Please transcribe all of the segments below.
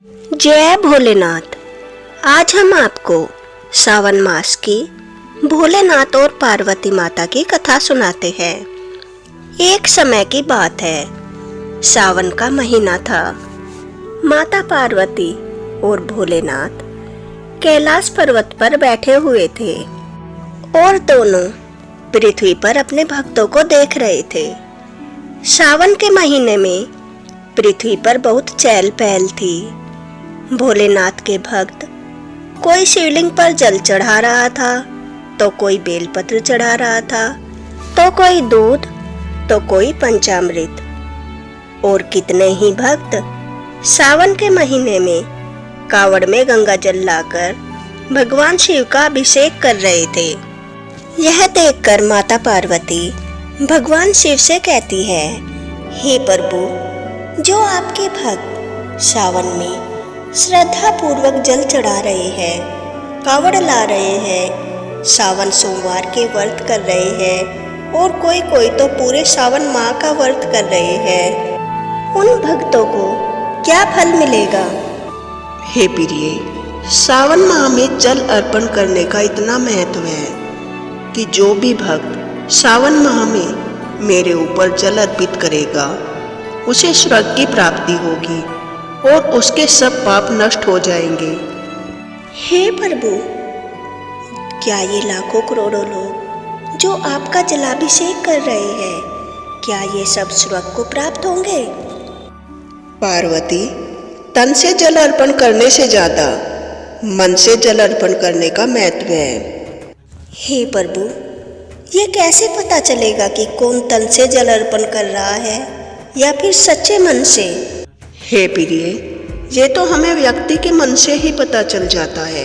जय भोलेनाथ। आज हम आपको सावन मास की भोलेनाथ और पार्वती माता की कथा सुनाते हैं। एक समय की बात है, सावन का महीना था। माता पार्वती और भोलेनाथ कैलाश पर्वत पर बैठे हुए थे और दोनों पृथ्वी पर अपने भक्तों को देख रहे थे। सावन के महीने में पृथ्वी पर बहुत चहल पहल थी। भोलेनाथ के भक्त कोई शिवलिंग पर जल चढ़ा रहा था, तो कोई बेलपत्र चढ़ा रहा था, तो कोई दूध, तो कोई पंचामृत। और कितने ही भक्त सावन के महीने में कावड़ में गंगा जल लाकर भगवान शिव का अभिषेक कर रहे थे। यह देखकर माता पार्वती भगवान शिव से कहती है, हे प्रभु, जो आपके भक्त सावन में श्रद्धा पूर्वक जल चढ़ा रहे हैं, कावड़ ला रहे हैं, सावन सोमवार के व्रत कर रहे हैं और कोई तो पूरे सावन माह का व्रत कर रहे हैं, उन भक्तों को क्या फल मिलेगा? हे प्रिय, सावन माह में जल अर्पण करने का इतना महत्व है कि जो भी भक्त सावन माह में मेरे ऊपर जल अर्पित करेगा उसे स्वर्ग की प्राप्ति होगी और उसके सब पाप नष्ट हो जाएंगे। हे प्रभु, क्या ये लाखों करोड़ों लोग जो आपका जलाभिषेक कर रहे हैं, क्या ये सब स्वर्ग को प्राप्त होंगे? पार्वती, तन से जल अर्पण करने से ज्यादा मन से जल अर्पण करने का महत्व है। हे प्रभु, ये कैसे पता चलेगा कि कौन तन से जल अर्पण कर रहा है या फिर सच्चे मन से? हे प्रिय, ये तो हमें व्यक्ति के मन से ही पता चल जाता है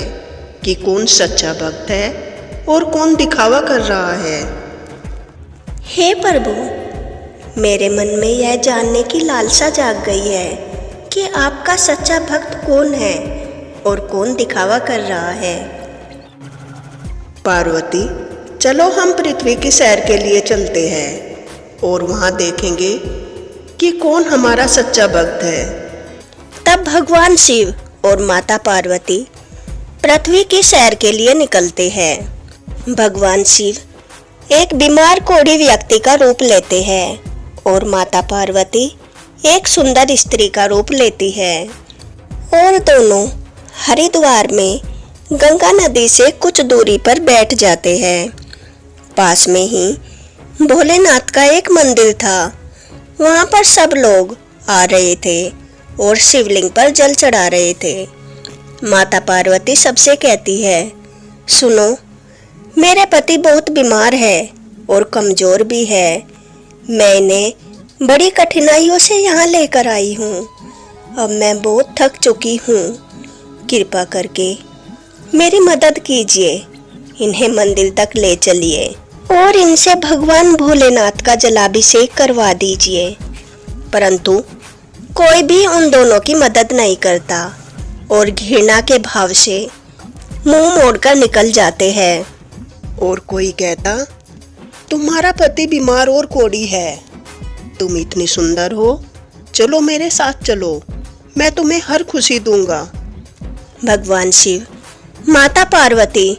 कि कौन सच्चा भक्त है और कौन दिखावा कर रहा है। हे प्रभु, मेरे मन में यह जानने की लालसा जाग गई है कि आपका सच्चा भक्त कौन है और कौन दिखावा कर रहा है। पार्वती, चलो हम पृथ्वी की सैर के लिए चलते हैं और वहां देखेंगे कि कौन हमारा सच्चा भक्त है। तब भगवान शिव और माता पार्वती पृथ्वी की सैर के लिए निकलते हैं। भगवान शिव एक बीमार कोढ़ी व्यक्ति का रूप लेते हैं और माता पार्वती एक सुंदर स्त्री का रूप लेती है और दोनों हरिद्वार में गंगा नदी से कुछ दूरी पर बैठ जाते हैं। पास में ही भोलेनाथ का एक मंदिर था। वहां पर सब लोग आ रहे थे और शिवलिंग पर जल चढ़ा रहे थे। माता पार्वती सबसे कहती है, सुनो, मेरे पति बहुत बीमार है और कमजोर भी है। मैं इन्हें बड़ी कठिनाइयों से यहाँ लेकर आई हूँ। अब मैं बहुत थक चुकी हूँ। कृपा करके मेरी मदद कीजिए, इन्हें मंदिर तक ले चलिए और इनसे भगवान भोलेनाथ का जलाभिषेक करवा दीजिए। परंतु कोई भी उन दोनों की मदद नहीं करता और घृणा के भाव से मुंह मोड़कर निकल जाते हैं। और कोई कहता, तुम्हारा पति बीमार और कोढ़ी है, तुम इतनी सुंदर हो, चलो मेरे साथ चलो, मैं तुम्हें हर खुशी दूंगा। भगवान शिव माता पार्वती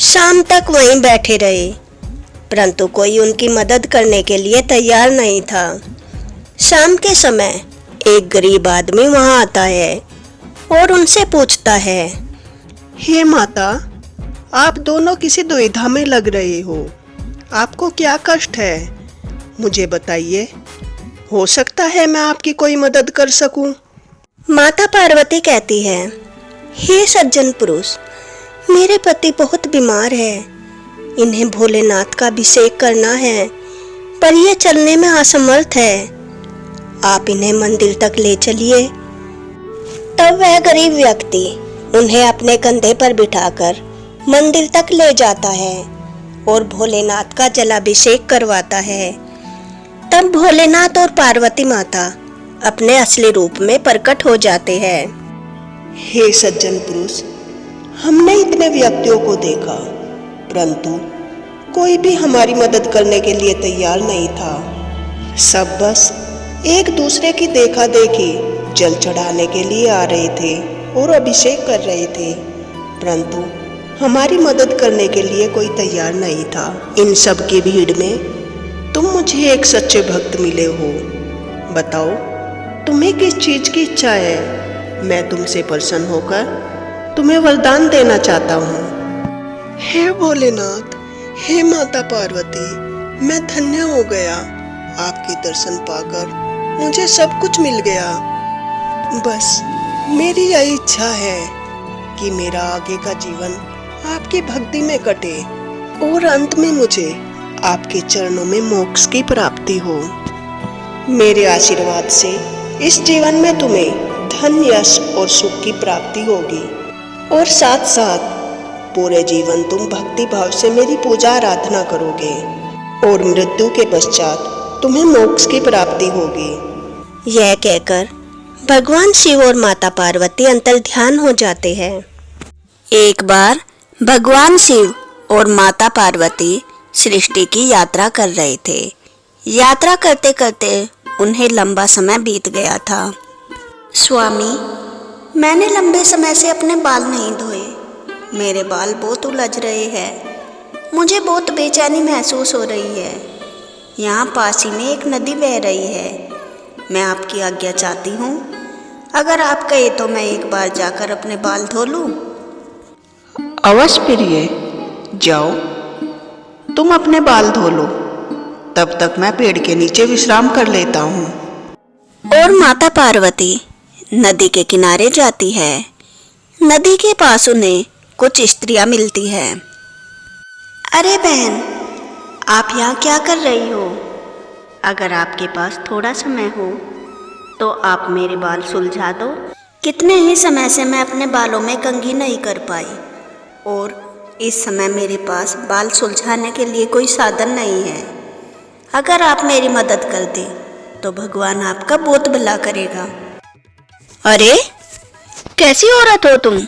शाम तक वहीं बैठे रहे, परंतु कोई उनकी मदद करने के लिए तैयार नहीं था। शाम के समय एक गरीब आदमी वहां आता है और उनसे पूछता है, हे माता, आप दोनों किसी दुविधा में लग रहे हो, आपको क्या कष्ट है? मुझे बताइए, हो सकता है मैं आपकी कोई मदद कर सकूं। माता पार्वती कहती है, हे सज्जन पुरुष, मेरे पति बहुत बीमार है, इन्हें भोलेनाथ का अभिषेक करना है, पर ये चलने में असमर्थ है। आप इन्हें मंदिर तक ले चलिए। तब वह गरीब व्यक्ति उन्हें अपने कंधे पर बिठाकर मंदिर तक ले जाता है और भोलेनाथ का जलाभिषेक करवाता है। तब भोलेनाथ और पार्वती माता अपने असली रूप में प्रकट हो जाते हैं। हे सज्जन पुरुष, हमने इतने व्यक्तियों को देखा, परंतु कोई भी हमारी मदद करने के लिए तैयार नहीं था। सब बस एक दूसरे की देखा देखी जल चढ़ाने के लिए आ रहे थे और अभिषेक कर रहे थे, परंतु हमारी मदद करने के लिए कोई तैयार नहीं था। इन सब की भीड़ में तुम मुझे एक सच्चे भक्त मिले हो। बताओ, तुम्हें किस चीज की इच्छा है? मैं तुमसे प्रसन्न होकर तुम्हें वरदान देना चाहता हूँ। हे भोलेनाथ, हे माता पार्वती, मैं धन्य हो गया। आपके दर्शन पाकर मुझे सब कुछ मिल गया। बस मेरी यही इच्छा है कि मेरा आगे का जीवन आपकी भक्ति में कटे और अंत में मुझे आपके चरणों में मोक्ष की प्राप्ति हो। मेरे आशीर्वाद से इस जीवन में तुम्हें धन, यश और सुख की प्राप्ति होगी और साथ साथ पूरे जीवन तुम भक्ति भाव से मेरी पूजा आराधना करोगे और मृत्यु के पश्चात तुम्हें मोक्ष की प्राप्ति होगी। यह कहकर भगवान शिव और माता पार्वती अंतर ध्यान हो जाते हैं। एक बार भगवान शिव और माता पार्वती सृष्टि की यात्रा कर रहे थे। यात्रा करते करते उन्हें लंबा समय बीत गया था। स्वामी, मैंने लंबे समय से अपने बाल नहीं धोए। मेरे बाल बहुत उलझ रहे हैं। मुझे बहुत बेचैनी महसूस हो रही है। यहाँ पास ही में एक नदी बह रही है। मैं आपकी आज्ञा चाहती हूँ। अगर आप कहे तो मैं एक बार जाकर अपने बाल धो लूँ। अवश्य प्रिय, जाओ, तुम अपने बाल धो लो। तब तक मैं पेड़ के नीचे विश्राम कर लेता हूँ। और माता पार्वती नदी के किनारे जाती है। नदी के पास उन्हें कुछ स्त्रियां मिलती है। अरे बहन, आप यहाँ क्या कर रही हो? अगर आपके पास थोड़ा समय हो तो आप मेरे बाल सुलझा दो। कितने ही समय से मैं अपने बालों में कंघी नहीं कर पाई और इस समय मेरे पास बाल सुलझाने के लिए कोई साधन नहीं है। अगर आप मेरी मदद कर दें तो भगवान आपका बहुत भला करेगा। अरे, कैसी औरत हो तुम?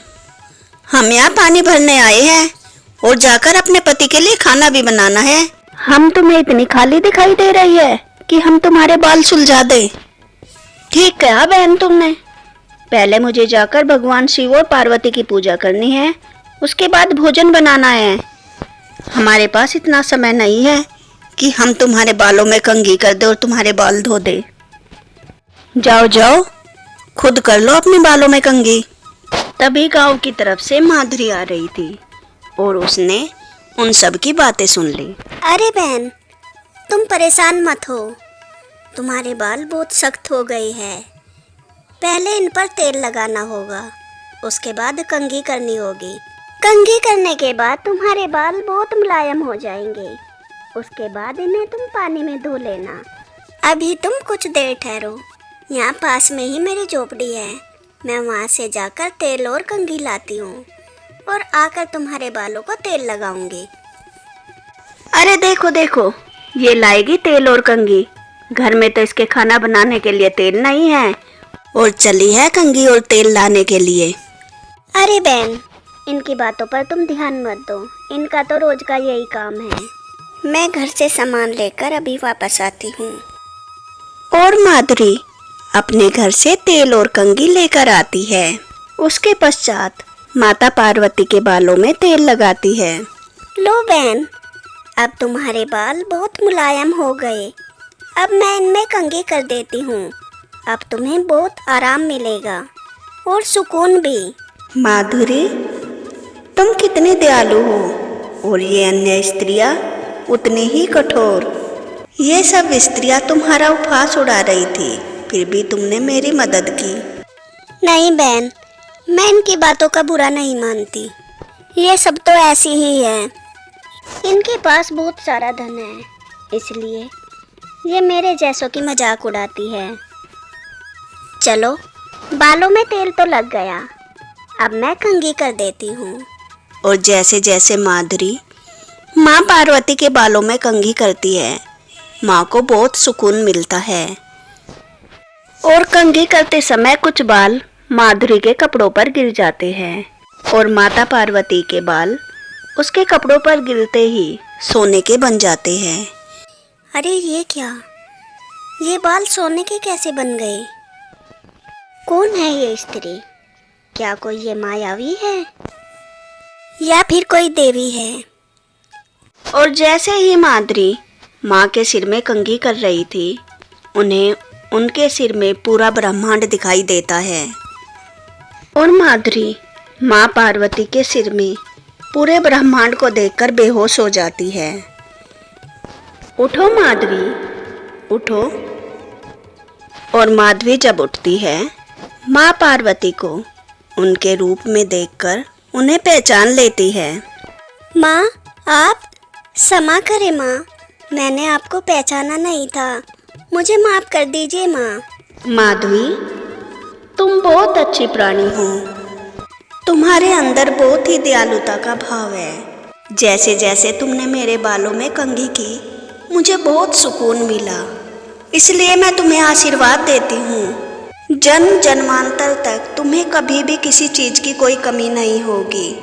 हम यहाँ पानी भरने आए हैं और जाकर अपने पति के लिए खाना भी बनाना है। हम तुम्हें इतनी खाली दिखाई दे रही है कि हम तुम्हारे बाल सुलझा दें। ठीक कहा बहन तुमने। पहले मुझे जाकर भगवान शिव और पार्वती की पूजा करनी है, उसके बाद भोजन बनाना है। हमारे पास इतना समय नहीं है कि हम तुम्हारे बालों में कंघी कर दे और तुम्हारे बाल धो दे। जाओ जाओ, खुद कर लो अपने बालों में कंघी। तभी गांव की तरफ से माधुरी आ रही थी और उसने उन सब की बातें सुन ली। अरे बहन, तुम परेशान मत हो। तुम्हारे बाल बहुत सख्त हो गए हैं। पहले इन पर तेल लगाना होगा, उसके बाद कंघी करनी होगी। कंघी करने के बाद तुम्हारे बाल बहुत मुलायम हो जाएंगे। उसके बाद इन्हें तुम पानी में धो लेना। अभी तुम कुछ देर ठहरो। यहाँ पास में ही मेरी झोपड़ी है। मैं वहाँ से जाकर तेल और कंघी लाती हूँ और आकर तुम्हारे बालों को तेल लगाऊंगी। अरे देखो देखो, ये लाएगी तेल और कंघी। घर में तो इसके खाना बनाने के लिए तेल नहीं है और चली है कंघी और तेल लाने के लिए। अरे बहन, इनकी बातों पर तुम ध्यान मत दो। इनका तो रोज का यही काम है। मैं घर से सामान लेकर अभी वापस आती हूँ। और माधुरी अपने घर से तेल और कंघी लेकर आती है। उसके पश्चात माता पार्वती के बालों में तेल लगाती है। लो बहन, अब तुम्हारे बाल बहुत मुलायम हो गए। अब मैं इनमें कंघी कर देती हूँ। अब तुम्हें बहुत आराम मिलेगा और सुकून भी। माधुरी, तुम कितनी दयालु हो और ये अन्य स्त्रियाँ उतनी ही कठोर। ये सब स्त्रियाँ तुम्हारा उपहास उड़ा रही थी, फिर भी तुमने मेरी मदद की। नहीं बहन, मैं इनकी बातों का बुरा नहीं मानती। ये सब तो ऐसी ही है। इनके पास बहुत सारा धन है, इसलिए ये मेरे जैसों की मजाक उड़ाती है। चलो, बालों में तेल तो लग गया। अब मैं कंघी कर देती हूँ। और जैसे जैसे माधुरी माँ पार्वती के बालों में कंघी करती है, माँ को बहुत सुकून मिलता है। और कंघी करते समय कुछ बाल माधुरी के कपड़ों पर गिर जाते हैं और माता पार्वती के बाल उसके कपड़ों पर गिरते ही सोने के बन जाते हैं। अरे ये क्या? ये बाल सोने के कैसे बन गए? कौन है ये स्त्री? क्या कोई ये मायावी है या फिर कोई देवी है? और जैसे ही माद्री माँ के सिर में कंघी कर रही थी, उन्हें उनके सिर में पूरा ब्रह्मांड दिखाई देता है और माद्री माँ पार्वती के सिर में पूरे ब्रह्मांड को देखकर बेहोश हो जाती है। उठो माधवी, उठो। और माधवी जब उठती है, माँ पार्वती को उनके रूप में देखकर उन्हें पहचान लेती है। माँ, आप क्षमा करें माँ, मैंने आपको पहचाना नहीं था, मुझे माफ कर दीजिए माँ। माधवी, तुम बहुत अच्छी प्राणी हो, तुम्हारे अंदर बहुत ही दयालुता का भाव है। जैसे जैसे तुमने मेरे बालों में कंघी की, मुझे बहुत सुकून मिला, इसलिए मैं तुम्हें आशीर्वाद देती हूँ। जन्म जन्मांतर तक तुम्हें कभी भी किसी चीज की कोई कमी नहीं होगी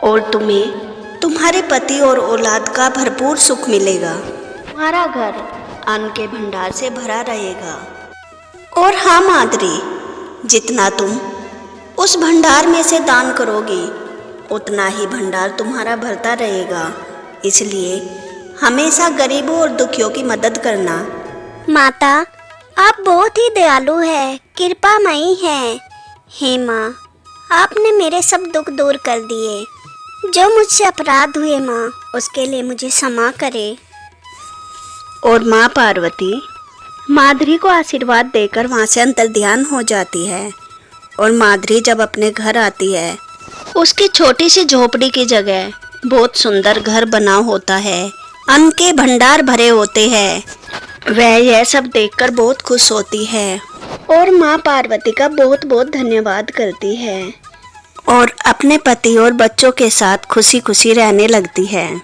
और तुम्हें तुम्हारे पति और औलाद का भरपूर सुख मिलेगा। तुम्हारा घर अन्न के भंडार से भरा रहेगा। और हाँ माद्री, जितना तुम उस भंडार में से दान करोगी, उतना ही भंडार तुम्हारा भरता रहेगा। इसलिए हमेशा गरीबों और दुखियों की मदद करना। माता, आप बहुत ही दयालु है, कृपामयी है। हे माँ, आपने मेरे सब दुख दूर कर दिए। जो मुझसे अपराध हुए माँ, उसके लिए मुझे क्षमा करे। और माँ पार्वती माधुरी को आशीर्वाद देकर वहाँ से अंतर्ध्यान हो जाती है। और माधुरी जब अपने घर आती है, उसकी छोटी सी झोपड़ी की जगह बहुत सुंदर घर बना होता है, अन्न के भंडार भरे होते हैं। वह यह सब देखकर बहुत खुश होती है और माँ पार्वती का बहुत बहुत धन्यवाद करती है और अपने पति और बच्चों के साथ खुशी खुशी रहने लगती है।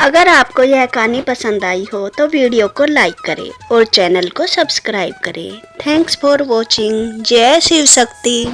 अगर आपको यह कहानी पसंद आई हो तो वीडियो को लाइक करें और चैनल को सब्सक्राइब करें। Thanks for watching. जय शिव शक्ति।